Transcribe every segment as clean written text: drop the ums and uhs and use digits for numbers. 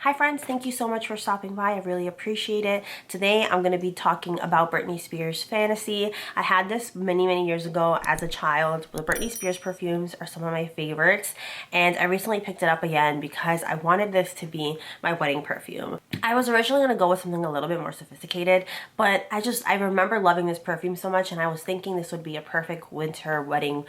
Hi friends, thank you so much for stopping by. I really appreciate it. Today I'm going to be talking about Brittany Spears Fantasy. I had this many years ago as a child. The Brittany Spears perfumes are some of my favorites, and I recently picked it up again because I wanted this to be my wedding perfume. I was originally going to go with something a little bit more sophisticated, but I remember loving this perfume so much, and I was thinking this would be a perfect winter wedding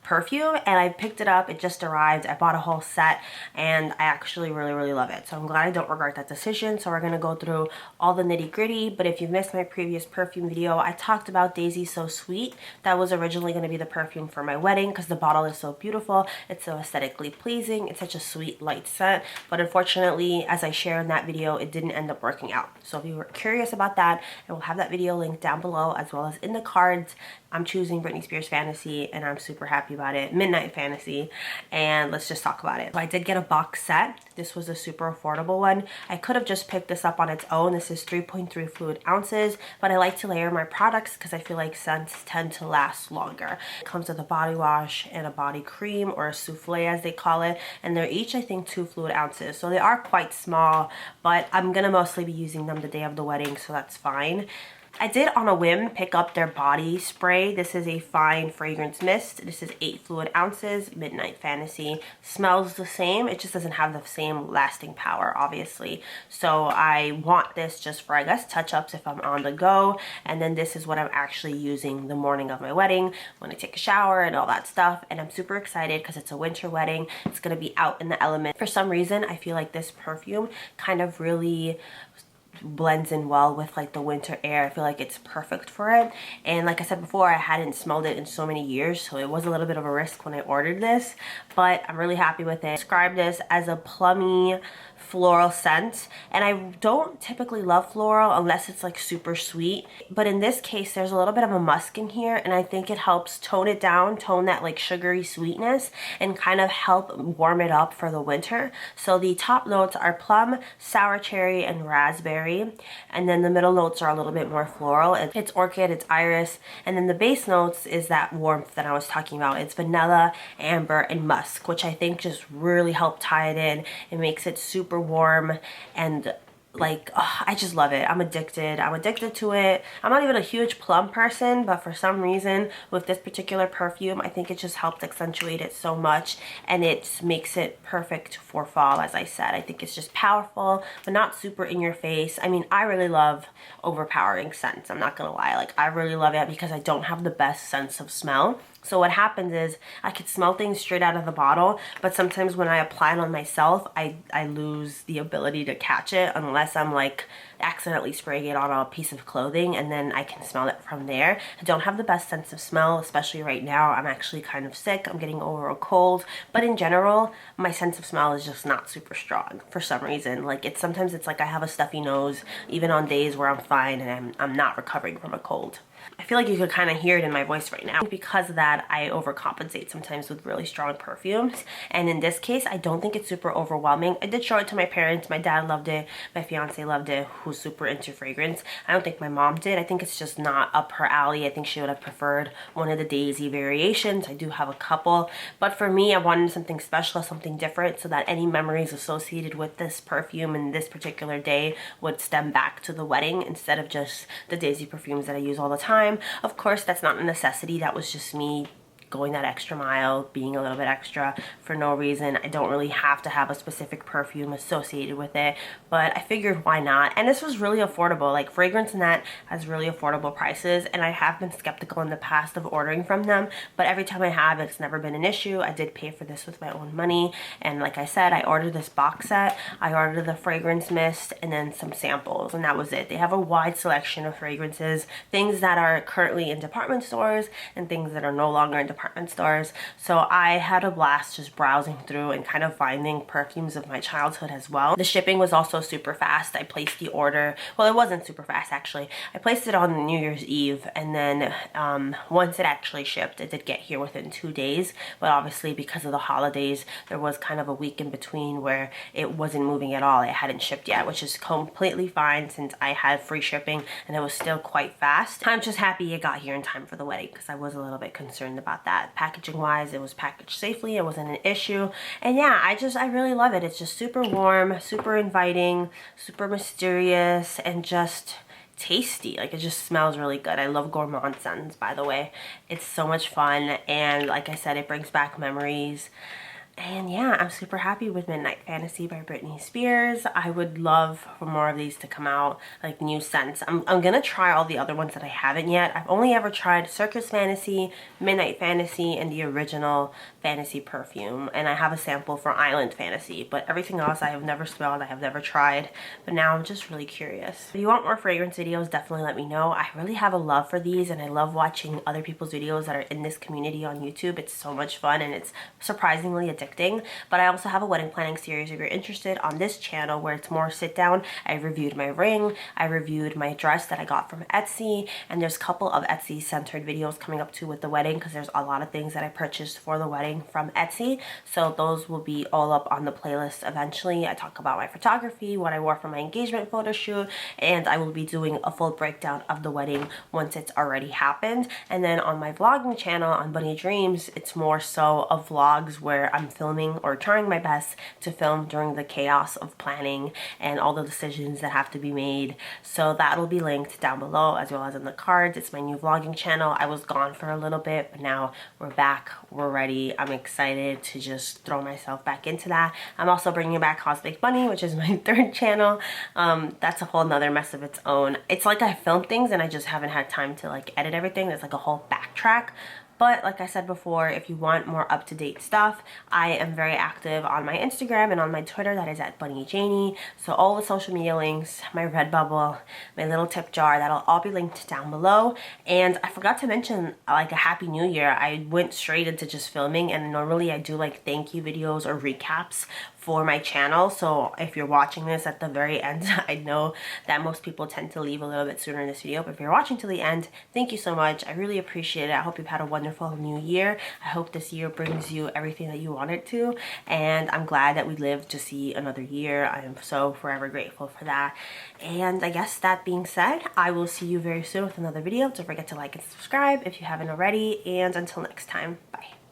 perfume, and I picked it up. It just arrived. I bought a whole set and I actually really love it, so I'm glad I don't regret that decision. So we're gonna go through all the nitty-gritty. But if you missed my previous perfume video, I talked about Daisy So Sweet. That was originally going to be the perfume for my wedding because the bottle is so beautiful, it's so aesthetically pleasing, it's such a sweet light scent. But unfortunately, as I shared in that video, it didn't end up working out. So if you were curious about that, I will have that video linked down below as well as in the cards. I'm choosing Brittany Spears Fantasy and I'm super happy about it. Midnight Fantasy, and let's just talk about it. So I did get a box set. This was a super affordable one. I could have just picked this up on its own. This is 3.3 fluid ounces, but I like to layer my products because I feel like scents tend to last longer. It comes with a body wash and a body cream, or a souffle as they call it, and they're each I think 2 fluid ounces, so they are quite small, but I'm gonna mostly be using them the day of the wedding, so that's fine. I did on a whim pick up their body spray. This is a fine fragrance mist. This is 8 fluid ounces, Midnight Fantasy. Smells the same, it just doesn't have the same lasting power, obviously. So I want this just for, I guess, touch-ups if I'm on the go. And then this is what I'm actually using the morning of my wedding when I take a shower and all that stuff. And I'm super excited because it's a winter wedding. It's gonna be out in the element. For some reason, I feel like this perfume kind of really blends in well with like the winter air. I feel like it's perfect for it. And like I said before, I hadn't smelled it in so many years, so it was a little bit of a risk when I ordered this, but I'm really happy with it. I describe this as a plummy floral scent, and I don't typically love floral unless it's like super sweet, but in this case there's a little bit of a musk in here, and I think it helps tone it down, tone that like sugary sweetness, and kind of help warm it up for the winter. So the top notes are plum, sour cherry, and raspberry, and then the middle notes are a little bit more floral. It's orchid, it's iris, and then the base notes is that warmth that I was talking about. It's vanilla, amber, and musk, which I think just really help tie it in. It makes it super warm, and like, oh, I just love it. I'm addicted to it. I'm not even a huge plum person, but for some reason with this particular perfume, I think it just helped accentuate it so much, and it makes it perfect for fall. As I said, I think it's just powerful but not super in your face. I mean, I really love overpowering scents, I'm not gonna lie. Like, I really love it because I don't have the best sense of smell. So what happens is I could smell things straight out of the bottle, but sometimes when I apply it on myself, I lose the ability to catch it unless I'm like accidentally spraying it on a piece of clothing, and then I can smell it from there. I don't have the best sense of smell, especially right now. I'm actually kind of sick. I'm getting over a cold, but in general, my sense of smell is just not super strong for some reason. Like, sometimes it's like I have a stuffy nose even on days where I'm fine and I'm not recovering from a cold. I feel like you could kind of hear it in my voice right now. Because of that, I overcompensate sometimes with really strong perfumes. And in this case, I don't think it's super overwhelming. I did show it to my parents. My dad loved it. My fiance loved it, who's super into fragrance. I don't think my mom did. I think it's just not up her alley. I think she would have preferred one of the Daisy variations. I do have a couple. But for me, I wanted something special, something different, so that any memories associated with this perfume and this particular day would stem back to the wedding instead of just the Daisy perfumes that I use all the time. Of course, that's not a necessity. That was just me going that extra mile, being a little bit extra for no reason. I don't really have to have a specific perfume associated with it, but I figured why not? And this was really affordable. Like, Fragrance Net has really affordable prices, and I have been skeptical in the past of ordering from them, but every time I have, it's never been an issue. I did pay for this with my own money, and like I said, I ordered this box set. I ordered the fragrance mist and then some samples, and that was it. They have a wide selection of fragrances, things that are currently in department stores and things that are no longer in department stores. So I had a blast just browsing through and kind of finding perfumes of my childhood as well. The shipping was also super fast. I placed the order, well, it wasn't super fast actually. I placed it on New Year's Eve, and then once it actually shipped, it did get here within 2 days, but obviously because of the holidays, there was kind of a week in between where it wasn't moving at all. It hadn't shipped yet, which is completely fine since I had free shipping and it was still quite fast. I'm just happy it got here in time for the wedding because I was a little bit concerned about that packaging wise it was packaged safely, it wasn't an issue. And yeah, I really love it. It's just super warm, super inviting, super mysterious, and just tasty. Like, it just smells really good. I love gourmand scents, by the way. It's so much fun, and like I said, it brings back memories. And yeah, I'm super happy with Midnight Fantasy by Brittany Spears. I would love for more of these to come out, like new scents. I'm gonna try all the other ones that I haven't yet. I've only ever tried Circus Fantasy, Midnight Fantasy, and the original Fantasy Perfume. And I have a sample for Island Fantasy, but everything else I have never smelled, I have never tried. But now I'm just really curious. If you want more fragrance videos, definitely let me know. I really have a love for these, and I love watching other people's videos that are in this community on YouTube. It's so much fun, and it's surprisingly addictive. But I also have a wedding planning series if you're interested on this channel, where it's more sit down. I reviewed my ring, I reviewed my dress that I got from Etsy, and there's a couple of Etsy centered videos coming up too with the wedding, because there's a lot of things that I purchased for the wedding from Etsy. So those will be all up on the playlist eventually. I talk about my photography, what I wore for my engagement photo shoot, and I will be doing a full breakdown of the wedding once it's already happened. And then on my vlogging channel on Bunny Dreams, it's more so of vlogs where I'm filming or trying my best to film during the chaos of planning and all the decisions that have to be made. So that'll be linked down below as well as in the cards. It's my new vlogging channel. I was gone for a little bit, but now we're back, we're ready. I'm excited to just throw myself back into that. I'm also bringing back Cosmic Bunny, which is my third channel. That's a whole nother mess of its own. It's like I film things and I just haven't had time to like edit everything. There's like a whole backtrack. But like I said before, if you want more up-to-date stuff, I am very active on my Instagram and on my Twitter. That is at BunnyJanie. So all the social media links, my Redbubble, my little tip jar, that'll all be linked down below. And I forgot to mention, like, a Happy New Year. I went straight into just filming, and normally I do like thank you videos or recaps for my channel. So if you're watching this at the very end, I know that most people tend to leave a little bit sooner in this video, but if you're watching to the end, thank you so much. I really appreciate it. I hope you've had a wonderful new year. I hope this year brings you everything that you want it to, and I'm glad that we lived to see another year. I am so forever grateful for that. And I guess that being said, I will see you very soon with another video. Don't forget to like and subscribe if you haven't already, and until next time, bye.